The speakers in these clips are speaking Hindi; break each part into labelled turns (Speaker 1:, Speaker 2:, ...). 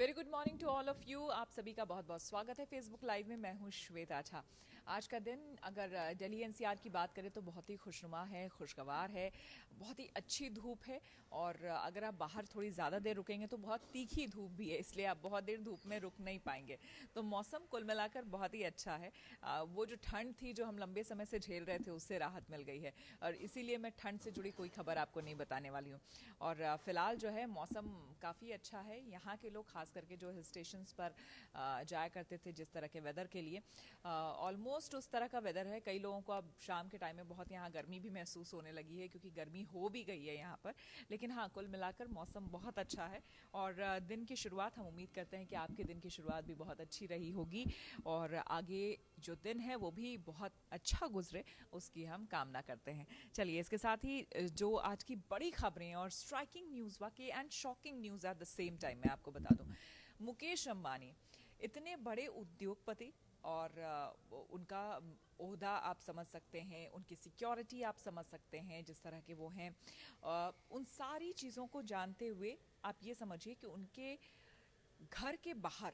Speaker 1: Very good morning to all of you. आप सभी का बहुत बहुत स्वागत है फेसबुक लाइव में। मैं हूँ श्वेता झा। आज का दिन अगर दिल्ली एनसीआर की बात करें तो बहुत ही खुशनुमा है, खुशगवार है, बहुत ही अच्छी धूप है। और अगर आप बाहर थोड़ी ज़्यादा देर रुकेंगे तो बहुत तीखी धूप भी है, इसलिए आप बहुत देर धूप में रुक नहीं पाएंगे। तो मौसम कुल मिलाकर बहुत ही अच्छा है। वो जो ठंड थी जो हम लंबे समय से झेल रहे थे उससे राहत मिल गई है, और इसीलिए मैं ठंड से जुड़ी कोई खबर आपको नहीं बताने वाली हूँ। और फिलहाल जो है मौसम काफ़ी अच्छा है। यहाँ के लोग खास करके जो हिल स्टेशंस पर जाया करते थे जिस तरह के वेदर के लिए, ऑलमोस्ट उस तरह का वेदर है। कई लोगों को अब शाम के टाइम में बहुत यहाँ गर्मी भी महसूस होने लगी है, क्योंकि गर्मी हो भी गई है यहाँ पर। लेकिन हाँ, कुल मिलाकर मौसम बहुत अच्छा है। और दिन की शुरुआत हम उम्मीद करते हैं कि आपके दिन की शुरुआत भी बहुत अच्छी रही होगी, और आगे जो दिन है वो भी बहुत अच्छा गुजरे, उसकी हम कामना करते हैं। चलिए, इसके साथ ही जो आज की बड़ी खबरें और स्ट्राइकिंग न्यूज़ वाकई and shocking news at the same time मैं आपको बता दूं। मुकेश अंबानी, इतने बड़े उद्योगपति, और उनका ओहदा आप समझ सकते हैं, उनकी सिक्योरिटी आप समझ सकते हैं जिस तरह के वो हैं। उन सारी चीज़ों को जानते हुए आप ये समझिए कि उनके घर के बाहर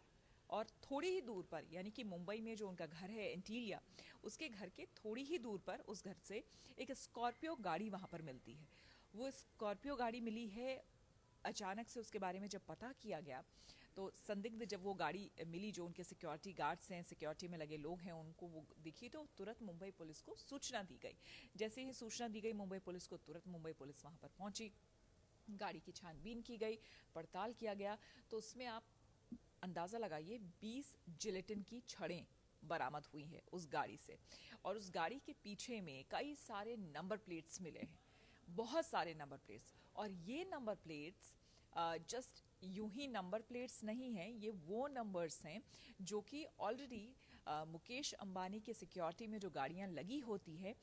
Speaker 1: और थोड़ी ही दूर पर, यानी कि मुंबई में जो उनका घर है एंटीलिया, उसके घर के थोड़ी ही दूर पर उस घर से एक स्कॉर्पियो गाड़ी वहाँ पर मिलती है। वो स्कॉर्पियो गाड़ी मिली है। अचानक से उसके बारे में जब पता किया गया तो संदिग्ध जब वो गाड़ी मिली, जो उनके सिक्योरिटी गार्ड्स हैं, सिक्योरिटी में लगे लोग हैं, उनको वो दिखी तो तुरंत मुंबई पुलिस को सूचना दी गई। जैसे ही सूचना दी गई मुंबई पुलिस को, तुरंत मुंबई पुलिस वहाँ पर पहुंची। गाड़ी की छानबीन की गई, पड़ताल किया गया। तो उसमें आप अंदाज़ा लगाइए 20 जिलेटिन की छड़ें बरामद हुई हैं उस गाड़ी से। और उस गाड़ी के पीछे में कई सारे नंबर प्लेट्स मिले हैं, बहुत सारे नंबर प्लेट्स। और ये नंबर प्लेट्स जस्ट यूं ही नंबर प्लेट्स नहीं हैं, ये वो नंबर्स हैं जो कि ऑलरेडी मुकेश अंबानी के सिक्योरिटी में जो गाड़ियां लगी होती है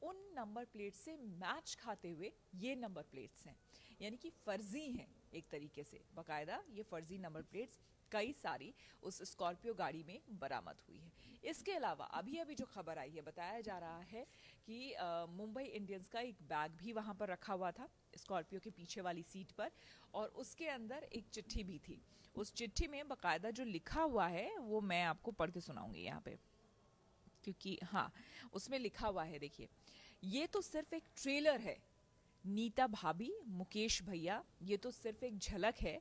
Speaker 1: उन नंबर प्लेट से मैच खाते हुए ये नंबर प्लेट्स हैं। यानी कि फर्जी हैं एक तरीके से, बाकायदा ये फर्जी नंबर प्लेट्स कई सारी उस स्कॉर्पियो गाड़ी में बरामद हुई है। इसके अलावा अभी अभी जो खबर आई है, बताया जा रहा है कि मुंबई इंडियंस का एक बैग भी वहाँ पर रखा हुआ था स्कॉर्पियो के पीछे वाली सीट पर, और उसके अंदर एक चिट्ठी भी थी। उस चिट्ठी में बाकायदा जो लिखा हुआ है वो मैं आपको पढ़ के सुनाऊंगी यहाँ पे, क्योंकि हाँ, उसमें लिखा हुआ है, देखिए, ये तो सिर्फ एक ट्रेलर है नीता भाभी, मुकेश भैया, ये तो सिर्फ एक झलक है।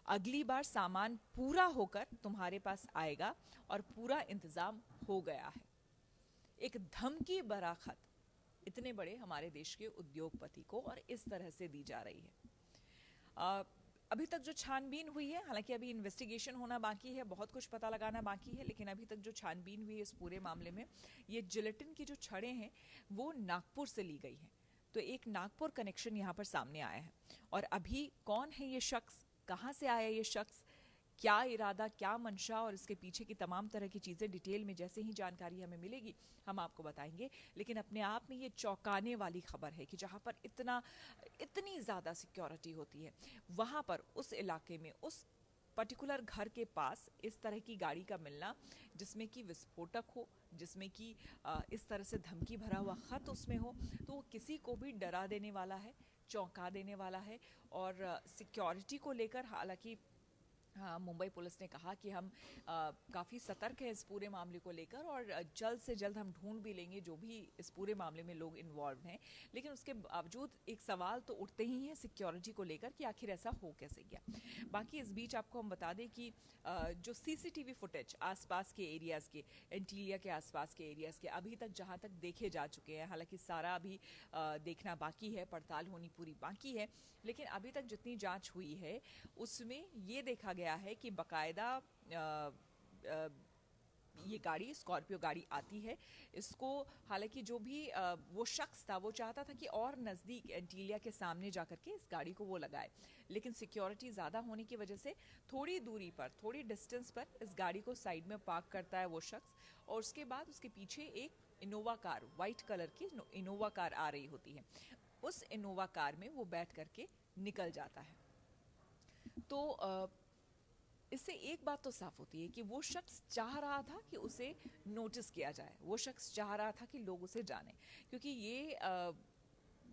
Speaker 1: अगली बार सामान पूरा होकर तुम्हारे पास आएगा और पूरा इंतजाम हो गया है। एक धमकी भरा खत इतने बड़े हमारे देश के उद्योगपति को और इस तरह से दी जा रही है। अभी तक जो छानबीन हुई है, हालांकि अभी इन्वेस्टिगेशन होना बाकी है, बहुत कुछ पता लगाना बाकी है, लेकिन अभी तक जो छानबीन हुई है इस पूरे मामले में, ये जिलेटिन की जो छड़ें हैं वो नागपुर से ली गई हैं। तो एक नागपुर कनेक्शन यहाँ पर सामने आया है। और अभी कौन है ये शख्स, कहाँ से आया ये शख्स, क्या इरादा, क्या मंशा, और इसके पीछे की तमाम तरह की चीज़ें डिटेल में जैसे ही जानकारी हमें मिलेगी हम आपको बताएंगे। लेकिन अपने आप में ये चौंकाने वाली खबर है कि जहाँ पर इतनी ज़्यादा सिक्योरिटी होती है, वहाँ पर उस इलाके में उस पर्टिकुलर घर के पास इस तरह की गाड़ी का मिलना, जिसमें कि विस्फोटक हो, जिसमें कि इस तरह से धमकी भरा हुआ ख़त उसमें हो, तो वो किसी को भी डरा देने वाला है, चौंका देने वाला है। और सिक्योरिटी को लेकर हालांकि हाँ, मुंबई पुलिस ने कहा कि हम काफ़ी सतर्क है इस पूरे मामले को लेकर, और जल्द से जल्द हम ढूंढ भी लेंगे जो भी इस पूरे मामले में लोग इन्वॉल्व हैं। लेकिन उसके बावजूद एक सवाल तो उठते ही हैं सिक्योरिटी को लेकर कि आखिर ऐसा हो कैसे गया। बाकी इस बीच आपको हम बता दें कि जो सीसीटीवी फुटेज आसपास के एरियाज़ के, एंटीलिया के आसपास के एरियाज़ के, अभी तक जहाँ तक देखे जा चुके हैं, हालांकि सारा अभी देखना बाकी है, पड़ताल होनी पूरी बाकी है, लेकिन अभी तक जितनी जाँच हुई है उसमें ये देखा गया है कि बकायदा ये गाड़ी, स्कॉर्पियो गाड़ी आती है। इसको हालांकि जो भी वो शख्स था वो चाहता था कि और नज़दीक एंटीलिया के सामने जाकर के इस गाड़ी को वो लगाए, लेकिन सिक्योरिटी ज़्यादा होने की वजह से थोड़ी दूरी पर, थोड़ी डिस्टेंस पर इस गाड़ी को साइड में पार्क करता है वो शख्स। और उसके बाद उसके पीछे एक इनोवा कार, वाइट कलर की इनोवा कार आ रही होती है। उस इनोवा कार में वो बैठ करके निकल जाता है। तो इससे एक बात तो साफ होती है कि वो शख्स चाह रहा था कि उसे नोटिस किया जाए, वो शख्स चाह रहा था कि लोग उसे जाने, क्योंकि ये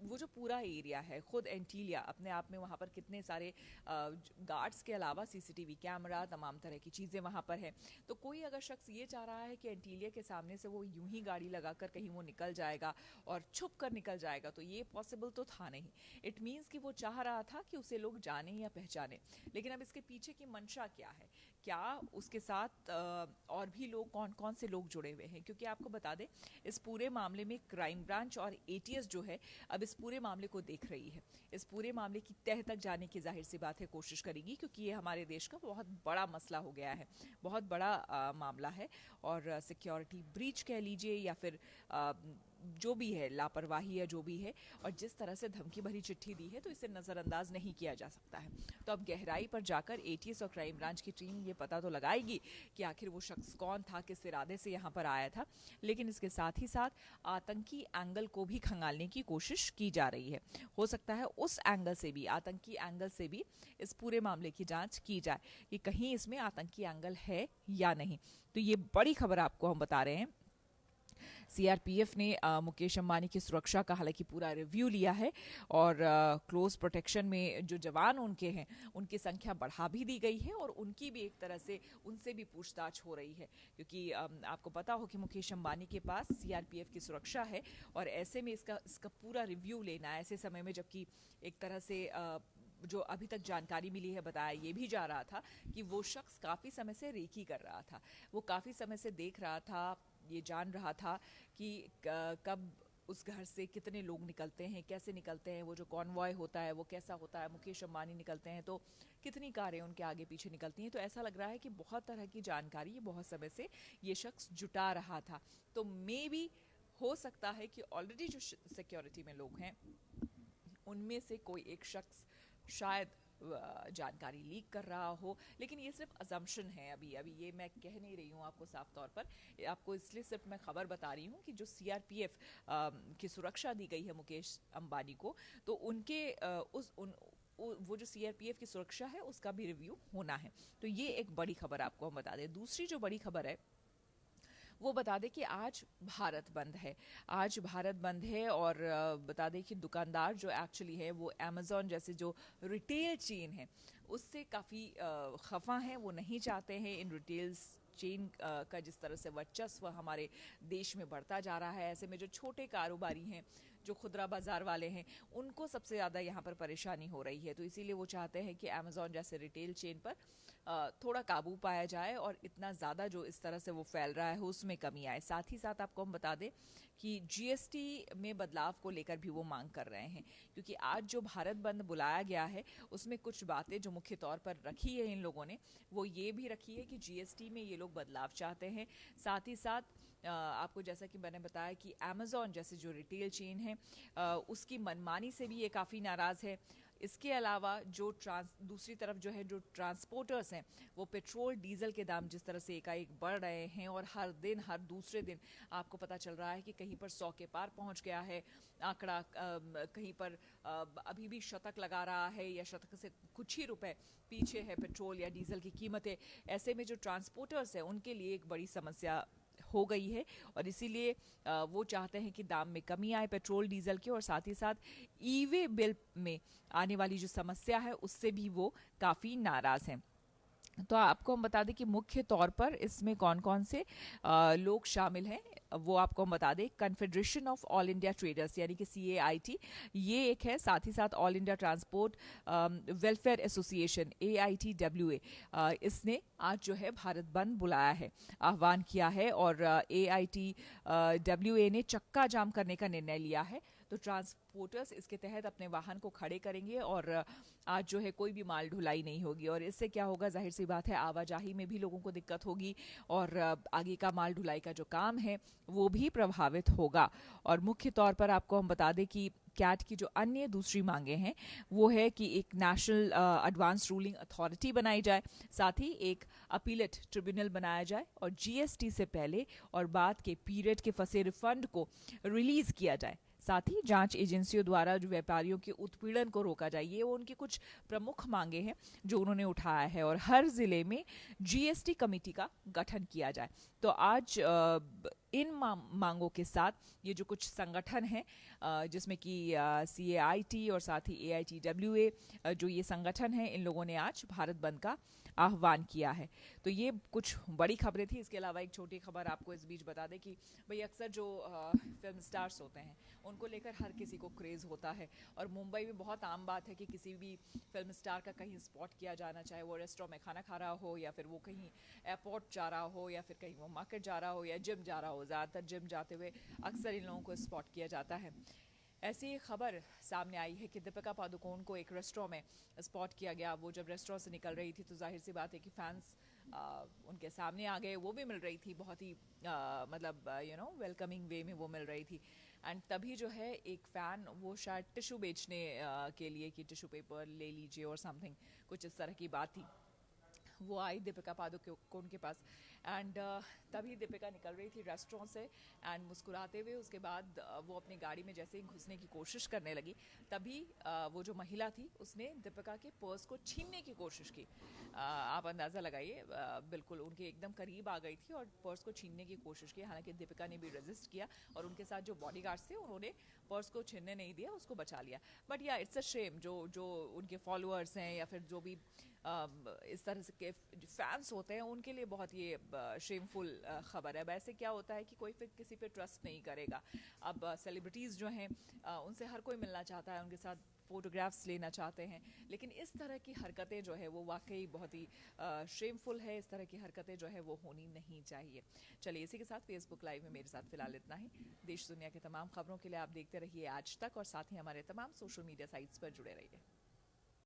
Speaker 1: वो जो पूरा एरिया है, खुद एंटीलिया अपने आप में वहाँ पर कितने सारे गार्ड्स के अलावा सीसीटीवी कैमरा, तमाम तरह की चीज़ें वहाँ पर है। तो कोई अगर शख्स ये चाह रहा है कि एंटीलिया के सामने से वो यूं ही गाड़ी लगाकर कहीं वो निकल जाएगा और छुप कर निकल जाएगा, तो ये पॉसिबल तो था नहीं। इट मीन्स कि वो चाह रहा था कि उसे लोग जाने या पहचाने। लेकिन अब इसके पीछे की मंशा क्या है, क्या उसके साथ और भी लोग, कौन कौन से लोग जुड़े हुए हैं? क्योंकि आपको बता दें, इस पूरे मामले में क्राइम ब्रांच और एटीएस जो है अब इस पूरे मामले को देख रही है। इस पूरे मामले की तह तक जाने की जाहिर सी बात है कोशिश करेगी, क्योंकि ये हमारे देश का बहुत बड़ा मसला हो गया है, बहुत बड़ा मामला है। और सिक्योरिटी ब्रीच कह लीजिए या फिर जो भी है, लापरवाही या जो भी है, और जिस तरह से धमकी भरी चिट्ठी दी है, तो इसे नज़रअंदाज नहीं किया जा सकता है। तो अब गहराई पर जाकर एटीएस और क्राइम ब्रांच की टीम ये पता तो लगाएगी कि आखिर वो शख्स कौन था, किस इरादे से यहाँ पर आया था। लेकिन इसके साथ ही साथ आतंकी एंगल को भी खंगालने की कोशिश की जा रही है। हो सकता है उस एंगल से भी, आतंकी एंगल से भी इस पूरे मामले की जांच की जाए कि कहीं इसमें आतंकी एंगल है या नहीं। तो ये बड़ी खबर आपको हम बता रहे हैं। सीआरपीएफ ने मुकेश अंबानी की सुरक्षा का हालांकि पूरा रिव्यू लिया है और क्लोज प्रोटेक्शन में जो जवान उनके हैं, उनकी संख्या बढ़ा भी दी गई है और उनकी भी एक तरह से उनसे भी पूछताछ हो रही है। क्योंकि आपको पता हो कि मुकेश अंबानी के पास सीआरपीएफ की सुरक्षा है और ऐसे में इसका पूरा रिव्यू लेना, ऐसे समय में जबकि एक तरह से जो अभी तक जानकारी मिली है, बताया ये भी जा रहा था कि वो शख्स काफ़ी समय से रेकी कर रहा था। वो काफ़ी समय से देख रहा था, ये जान रहा था कि कब उस घर से कितने लोग निकलते हैं, कैसे निकलते हैं, वो जो कॉन्वॉय होता है वो कैसा होता है। मुकेश अंबानी निकलते हैं तो कितनी कारें उनके आगे पीछे निकलती हैं। तो ऐसा लग रहा है कि बहुत तरह की जानकारी बहुत समय से ये शख्स जुटा रहा था। तो मे बी हो सकता है कि ऑलरेडी जो सिक्योरिटी में लोग हैं उनमें से कोई एक शख्स शायद जानकारी लीक कर रहा हो। लेकिन ये सिर्फ अजम्पशन है, अभी ये मैं कह नहीं रही हूँ आपको साफ तौर पर। आपको इसलिए सिर्फ मैं खबर बता रही हूँ कि जो सीआरपीएफ की सुरक्षा दी गई है मुकेश अंबानी को, तो उनके वो जो सीआरपीएफ की सुरक्षा है उसका भी रिव्यू होना है। तो ये एक बड़ी खबर आपको हम बता दें। दूसरी जो बड़ी खबर है वो बता दें कि आज भारत बंद है। आज भारत बंद है और बता दें कि दुकानदार जो एक्चुअली है वो अमेज़ॉन जैसे जो रिटेल चेन है उससे काफ़ी खफा हैं। वो नहीं चाहते हैं इन रिटेल चेन का जिस तरह से वर्चस्व हमारे देश में बढ़ता जा रहा है। ऐसे में जो छोटे कारोबारी हैं, जो खुदरा बाज़ार वाले हैं, उनको सबसे ज़्यादा यहाँ पर परेशानी हो रही है। तो इसीलिए वो चाहते हैं कि अमेज़ॉन जैसे रिटेल चेन पर थोड़ा काबू पाया जाए और इतना ज़्यादा जो इस तरह से वो फैल रहा है उसमें कमी आए। साथ ही साथ आपको हम बता दें कि जीएसटी में बदलाव को लेकर भी वो मांग कर रहे हैं, क्योंकि आज जो भारत बंद बुलाया गया है उसमें कुछ बातें जो मुख्य तौर पर रखी है इन लोगों ने, वो ये भी रखी है कि जीएसटी में ये लोग बदलाव चाहते हैं। साथ ही साथ आपको जैसा कि मैंने बताया कि अमेज़ॉन जैसे जो रिटेल चेन है उसकी मनमानी से भी ये काफ़ी नाराज़ है। इसके अलावा जो दूसरी तरफ जो है जो ट्रांसपोर्टर्स हैं, वो पेट्रोल डीजल के दाम जिस तरह से एकाएक बढ़ रहे हैं और हर दिन हर दूसरे दिन आपको पता चल रहा है कि कहीं पर 100 के पार पहुंच गया है आंकड़ा, कहीं पर अभी भी शतक लगा रहा है या शतक से कुछ ही रुपए पीछे है पेट्रोल या डीजल की कीमतें। ऐसे में जो ट्रांसपोर्टर्स हैं उनके लिए एक बड़ी समस्या हो गई है और इसीलिए वो चाहते हैं कि दाम में कमी आए पेट्रोल डीजल के, और साथ ही साथ ई-वे बिल में आने वाली जो समस्या है उससे भी वो काफ़ी नाराज़ हैं। तो आपको हम बता दें कि मुख्य तौर पर इसमें कौन कौन से लोग शामिल हैं वो आपको हम बता दें। Confederation of all India traders यानी कि CAIT ये एक है, साथ ही साथ all India transport welfare association AITWA इसने आज जो है भारत बंद बुलाया है, आह्वान किया है और AITWA ने चक्का जाम करने का निर्णय लिया है। तो ट्रांसपोर्टर्स इसके तहत अपने वाहन को खड़े करेंगे और आज जो है कोई भी माल ढुलाई नहीं होगी और इससे क्या होगा, जाहिर सी बात है आवाजाही में भी लोगों को दिक्कत होगी और आगे का माल ढुलाई का जो काम है वो भी प्रभावित होगा। और मुख्य तौर पर आपको हम बता दें कि कैट की जो अन्य दूसरी मांगे हैं वो है कि एक नेशनल एडवांस रूलिंग अथॉरिटी बनाई जाए, साथ ही एक अपीलेट ट्रिब्यूनल बनाया जाए और GST से पहले और बाद के पीरियड के फंसे रिफंड को रिलीज किया जाए। साथ ही जांच एजेंसियों द्वारा जो व्यापारियों के उत्पीड़न को रोका जाए। ये वो उनकी कुछ प्रमुख मांगे हैं जो उन्होंने उठाया है और हर जिले में GST कमेटी का गठन किया जाए। तो आज इन मांगों के साथ ये जो कुछ संगठन हैं जिसमें कि CAIT और साथ ही AITWA जो ये संगठन हैं, इन लोगों ने आज भारत बंद का आह्वान किया है। तो ये कुछ बड़ी खबरें थी। इसके अलावा एक छोटी खबर आपको इस बीच बता दें कि भाई अक्सर जो फिल्म स्टार्स होते हैं उनको लेकर हर किसी को क्रेज़ होता है, और मुंबई में बहुत आम बात है कि किसी भी फिल्म स्टार का कहीं स्पॉट किया जाना, चाहे वो रेस्टोरेंट में खाना खा रहा हो या फिर वो कहीं एयरपोर्ट जा रहा हो या फिर कहीं वो मार्केट जा रहा हो या जिम जा रहा हो। ज़्यादातर जिम जाते हुए अक्सर इन लोगों को स्पॉट किया जाता है। ऐसी एक खबर सामने आई है कि दीपिका पादुकोण को एक रेस्टोरेंट में स्पॉट किया गया। वो जब रेस्टोरेंट से निकल रही थी तो जाहिर सी बात है कि फैंस उनके सामने आ गए। वो भी मिल रही थी बहुत ही मतलब वेलकमिंग वे में वो मिल रही थी। एंड तभी जो है एक फ़ैन, वो शायद टिश्यू बेचने के लिए कि टिश्यू पेपर ले लीजिए और समथिंग कुछ इस तरह की बात थी, वो आई दीपिका पादुकोण के पास। एंड तभी दीपिका निकल रही थी रेस्टोरेंट से एंड मुस्कुराते हुए। उसके बाद वो अपनी गाड़ी में जैसे ही घुसने की कोशिश करने लगी, तभी वो जो महिला थी उसने दीपिका के पर्स को छीनने की कोशिश की। आप अंदाज़ा लगाइए, बिल्कुल उनके एकदम करीब आ गई थी और पर्स को छीनने की कोशिश की। हालांकि दीपिका ने भी रेजिस्ट किया और उनके साथ जो बॉडीगार्ड्स थे उन्होंने पर्स को छीनने नहीं दिया, उसको बचा लिया। बट या इट्स अ शेम, जो उनके फॉलोअर्स हैं या फिर जो भी इस तरह से के फैंस होते हैं उनके लिए बहुत ये शेमफुल खबर है। वैसे क्या होता है कि कोई फिर किसी पे ट्रस्ट नहीं करेगा। अब सेलिब्रिटीज़ जो हैं उनसे हर कोई मिलना चाहता है, उनके साथ फ़ोटोग्राफ्स लेना चाहते हैं, लेकिन इस तरह की हरकतें जो है वो वाकई बहुत ही शेमफुल है। इस तरह की हरकतें जो है वो होनी नहीं चाहिए। चलिए, इसी के साथ फेसबुक लाइव में मेरे साथ फिलहाल इतना ही। देश दुनिया के तमाम खबरों के लिए आप देखते रहिए आज तक, और साथ ही हमारे तमाम सोशल मीडिया साइट्स पर जुड़े रहिए।